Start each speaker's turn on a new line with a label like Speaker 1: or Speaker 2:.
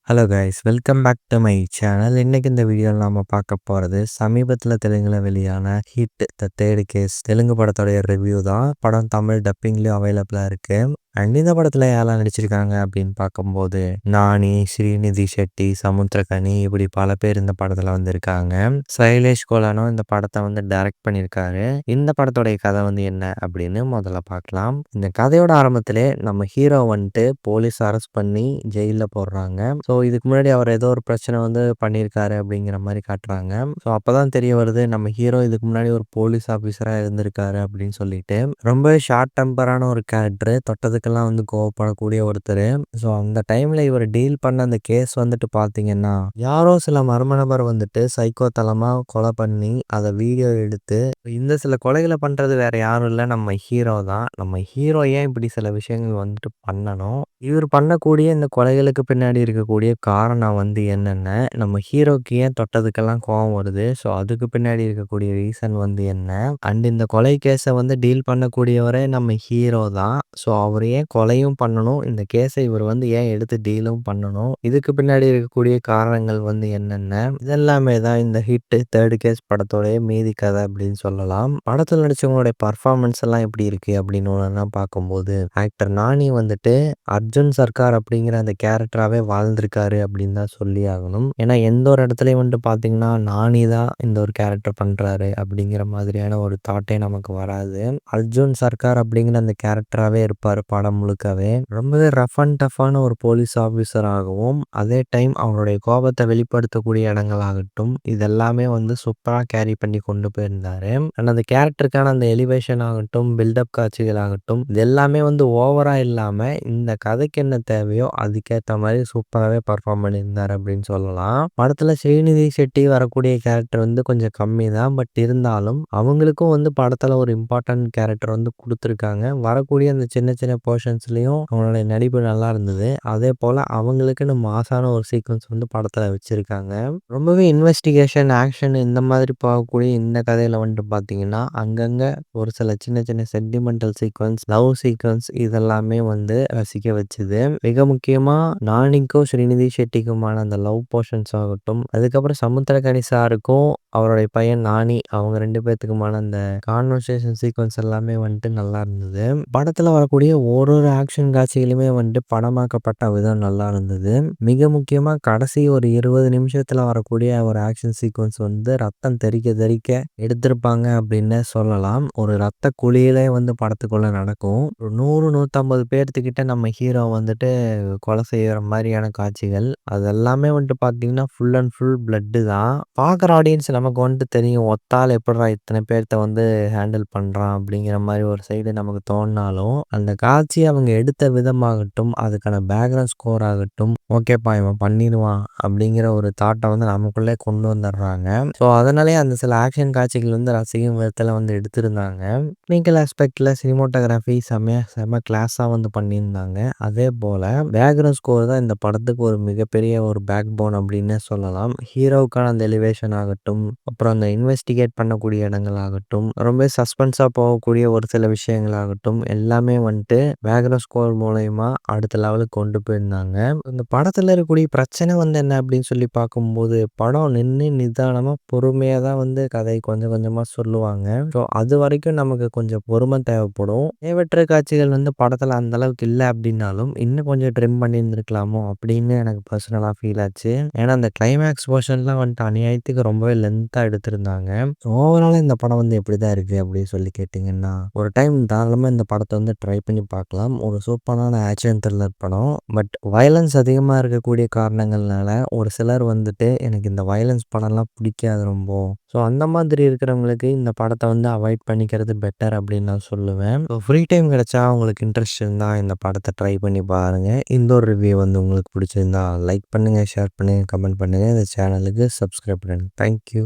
Speaker 1: Hello guys, welcome back to my channel. இன்னைக்கு இந்த வீடியோவில் நாம பார்க்க போகிறது சமீபத்தில் தெலுங்குல வெளியான hit the third case Telugu படத்தோடைய ரிவ்யூ தான். படம் தமிழ் டப்பிங்லேயும் அவைலபிளாக இருக்கு. அண்ட் இந்த படத்தில் யாரெல்லாம் நடிச்சிருக்காங்க அப்படின்னு பார்க்கும்போது நானி, ஸ்ரீநிதி ஷெட்டி, சமுத்திரகனி இப்படி பல பேர் இந்த படத்தில் வந்திருக்காங்க. சைலேஷ் கோலானோ இந்த படத்தை டைரக்ட் பண்ணியிருக்காரு. இந்த படத்தோடைய கதை என்ன அப்படின்னு முதல்ல பார்க்கலாம். இந்த கதையோட ஆரம்பத்திலே நம்ம ஹீரோ போலீஸ் அரெஸ்ட் பண்ணி ஜெயிலில் போடுறாங்க. ஸோ இதுக்கு முன்னாடி அவர் ஏதோ ஒரு பிரச்சனை பண்ணியிருக்காரு அப்படிங்கிற மாதிரி காட்டுறாங்க. ஸோ அப்போதான் தெரிய வருது நம்ம ஹீரோ இதுக்கு முன்னாடி ஒரு போலீஸ் ஆஃபீஸராக இருந்திருக்காரு அப்படின்னு சொல்லிட்டு. ரொம்ப ஷார்ட் டெம்பரான ஒரு கேரக்டர், தொட்டதுக்கெல்லாம் கோவப்படக்கூடிய ஒருத்தர். ஸோ அந்த டைமில் இவர் டீல் பண்ண அந்த கேஸ் பார்த்தீங்கன்னா, யாரோ சில மர்ம நபர் சைக்கோ தலமாக கொலை பண்ணி அதை வீடியோ எடுத்து இந்த சில கொலைகளை பண்ணுறது வேற யாரும் இல்லை, நம்ம ஹீரோ தான். நம்ம ஹீரோ ஏன் இப்படி சில விஷயங்கள் பண்ணணும், இவர் பண்ணக்கூடிய இந்த கொலைகளுக்கு பின்னாடி இருக்கக்கூடிய காரணம் என்னென்ன, நம்ம ஹீரோக்கு ஏன் தொட்டதுக்கெல்லாம் கோவம் வருது, ஸோ அதுக்கு பின்னாடி இருக்கக்கூடிய ரீசன் என்ன, அண்ட் இந்த கொலை கேஸை டீல் பண்ணக்கூடியவரே நம்ம ஹீரோ தான். ஸோ அவர் ஏன் கொலையும் பண்ணணும், இந்த கேஸை இவர் ஏன் எடுத்து டீலும் பண்ணணும், இதுக்கு பின்னாடி இருக்கக்கூடிய காரணங்கள் என்னென்ன, இதெல்லாமே தான் இந்த ஹிட் தேர்ட் கேஸ் படத்தோடைய மீதி கதை அப்படின்னு சொல்லலாம். படத்தில் நடிச்சவங்களுடைய பர்ஃபார்மன்ஸ் எல்லாம் எப்படி இருக்கு அப்படின்னு பார்க்கும்போது, ஆக்டர் நானி அர்ஜுன் சர்க்கார் அப்படிங்கிற அந்த கேரக்டராகவே வாழ்ந்திருக்காரு அப்படின்னு தான் சொல்லி ஆகணும். ஏன்னா எந்த ஒரு இடத்துலையும் பார்த்தீங்கன்னா நானி தான் இந்த ஒரு கேரக்டர் பண்ணுறாரு அப்படிங்கிற மாதிரியான ஒரு தாட்டே நமக்கு வராது. அர்ஜுன் சர்க்கார் அப்படிங்கிற அந்த கேரக்டராகவே இருப்பார் படம் முழுக்கவே. ரொம்பவே ரஃப் அண்ட் டஃப்பான ஒரு போலீஸ் ஆஃபீஸராகவும், அதே டைம் அவருடைய கோபத்தை வெளிப்படுத்தக்கூடிய இடங்களாகட்டும், இதெல்லாமே சூப்பராக கேரி பண்ணி கொண்டு போயிருந்தாரு. அண்ட் அந்த கேரக்டருக்கான அந்த எலிவேஷன் ஆகட்டும், பில்டப் காட்சிகள் ஆகட்டும், இது எல்லாமே ஓவராக இல்லாமல் இந்த கதைக்கு என்ன தேவையோ அதுக்கேற்ற மாதிரி சூப்பராகவே பர்ஃபார்ம் பண்ணியிருந்தார் அப்படின்னு சொல்லலாம். படத்தில் ஸ்ரீநிதி ஷெட்டி வரக்கூடிய கேரக்டர் கொஞ்சம் கம்மி தான். பட் இருந்தாலும் அவங்களுக்கும் படத்தில் ஒரு இம்பார்ட்டன்ட் கேரக்டர் கொடுத்துருக்காங்க. வரக்கூடிய அந்த சின்ன சின்ன போர்ஷன்ஸ்லையும் அவங்களுடைய நடிப்பு நல்லா இருந்தது. அதே போல் அவங்களுக்குன்னு மாசான ஒரு சீக்வன்ஸ் படத்தில் வச்சுருக்காங்க. ரொம்பவே இன்வெஸ்டிகேஷன், ஆக்ஷன் இந்த மாதிரி போகக்கூடிய இந்த கதையில் பார்த்தீங்கன்னா அங்கங்கே ஒரு சில சின்ன சின்ன சென்டிமெண்டல் சீக்வன்ஸ், லவ் சீக்வன்ஸ் இதெல்லாமே ரசிக்க வச்சுது. மிக முக்கியமாக நானிக்கும் ஸ்ரீநிதி ஷெட்டிக்குமான அந்த லவ் போர்ஷன்ஸ் ஆகட்டும், அதுக்கப்புறம் சமுத்திரகனி சாருக்கும் அவருடைய பையன் நானி அவங்க 2 பேர்த்துக்குமான அந்த கான்வர்சேஷன் சீக்வன்ஸ் எல்லாமே நல்லா இருந்தது. படத்தில் வரக்கூடிய ஒரு ஆக்ஷன் காட்சிகளுமே படமாக்கப்பட்ட விதம் நல்லா இருந்தது. மிக முக்கியமாக கடைசி ஒரு 20 நிமிஷத்தில் வரக்கூடிய ஒரு ஆக்ஷன் சீக்வன்ஸ் ரத்தம் தெறிக்க தெறிக்க எடுத்திருப்பாங்க அப்படின்னு சொல்லலாம். ஒரு ரத்த குழியிலே படத்துக்குள்ள நடக்கும். ஒரு 100-150 பேர்த்துக்கிட்ட நம்ம ஹீரோ கொலை செய்கிற மாதிரியான காட்சிகள் அதெல்லாமே பார்த்தீங்கன்னா ஃபுல் அண்ட் ஃபுல் பிளட்டு தான். பார்க்குற ஆடியன்ஸ் நமக்கு தெரியும், ஒத்தால் எப்படிடா இத்தனை பேர்த்த ஹேண்டில் பண்ணுறான் அப்படிங்கிற மாதிரி ஒரு சைடு நமக்கு தோணினாலும், அந்த காட்சி அவங்க எடுத்த விதமாகட்டும், அதுக்கான பேக்ரவுண்ட் ஸ்கோர் ஆகட்டும், ஓகேப்பா இவன் பண்ணிடுவான் அப்படிங்கிற ஒரு தாட்டை நமக்குள்ளே கொண்டு வந்துடுறாங்க. ஸோ அதனாலே அந்த சில ஆக்ஷன் காட்சிகள் ரசிக்கும் விதத்தில் எடுத்திருந்தாங்க. டெக்னிக்கல் ஆஸ்பெக்டில் சினிமோட்டோகிராஃபி செம்ம கிளாஸாக பண்ணியிருந்தாங்க. அதே போல் பேக்ரவுண்ட் ஸ்கோர் தான் இந்த படத்துக்கு ஒரு மிகப்பெரிய ஒரு பேக் போன் அப்படின்னு சொல்லலாம். ஹீரோவுக்கான அந்த எலிவேஷன் ஆகட்டும், அப்புறம் அந்த இன்வெஸ்டிகேட் பண்ணக்கூடிய இடங்கள் ஆகட்டும், ரொம்ப சஸ்பென்ஸாக போகக்கூடிய ஒரு சில விஷயங்கள் ஆகட்டும், எல்லாமே பேக்ரவுண்ட் ஸ்கோர் மூலயமா அடுத்த லெவலுக்கு கொண்டு போயிருந்தாங்க. இந்த படத்தில் இருக்கக்கூடிய பிரச்சனை என்ன அப்படின்னு சொல்லி பார்க்கும்போது, படம் நின்று நிதானமாக பொறுமையாக தான் கதை கொஞ்சம் கொஞ்சமாக சொல்லுவாங்க. ஸோ அது வரைக்கும் நமக்கு கொஞ்சம் பொறுமை தேவைப்படும். தேவையற்ற காட்சிகள் படத்தில் அந்த அளவுக்கு இல்லை அப்படின்னாலும் இன்னும் கொஞ்சம் ட்ரிம் பண்ணியிருந்துருக்கலாமோ அப்படின்னு எனக்கு பர்சனலாக ஃபீல் ஆச்சு. ஏன்னா அந்த கிளைமேக்ஸ் போர்ஷன்லாம் அநியாயத்துக்கு ரொம்பவே லென்த்தாக எடுத்திருந்தாங்க. ஓவராலாக இந்த படம் எப்படி தான் இருக்குது அப்படின்னு சொல்லி கேட்டிங்கன்னா, ஒரு டைம் தாராளமாக இந்த படத்தை ட்ரை பண்ணி பார்க்கலாம். ஒரு சூப்பரான ஆக்ஷன் த்ரில்லர் படம். பட் வயலன்ஸ் அதிகமாக இருக்கக்கூடிய காரணங்கள்னால ஒரு சிலர் எனக்கு இந்த வயலன்ஸ் படம்லாம் பிடிக்காது ரொம்ப. ஸோ அந்த மாதிரி இருக்கிறவங்களுக்கு இந்த படத்தை அவாய்ட் பண்ணிக்கிறது பெட்டர் அப்படின்னு நான் சொல்லுவேன். ஸோ ஃப்ரீ டைம் கிடைச்சா உங்களுக்கு இன்ட்ரெஸ்ட் இருந்தால் இந்த படத்தை ட்ரை பண்ணி பாருங்கள். இந்த ஒரு ரிவ்யூ உங்களுக்கு பிடிச்சிருந்தா லைக் பண்ணுங்கள், ஷேர் பண்ணுங்கள், கமெண்ட் பண்ணுங்கள். இந்த சேனலுக்கு சப்ஸ்கிரைப் பண்ணுங்கள். தேங்க்யூ.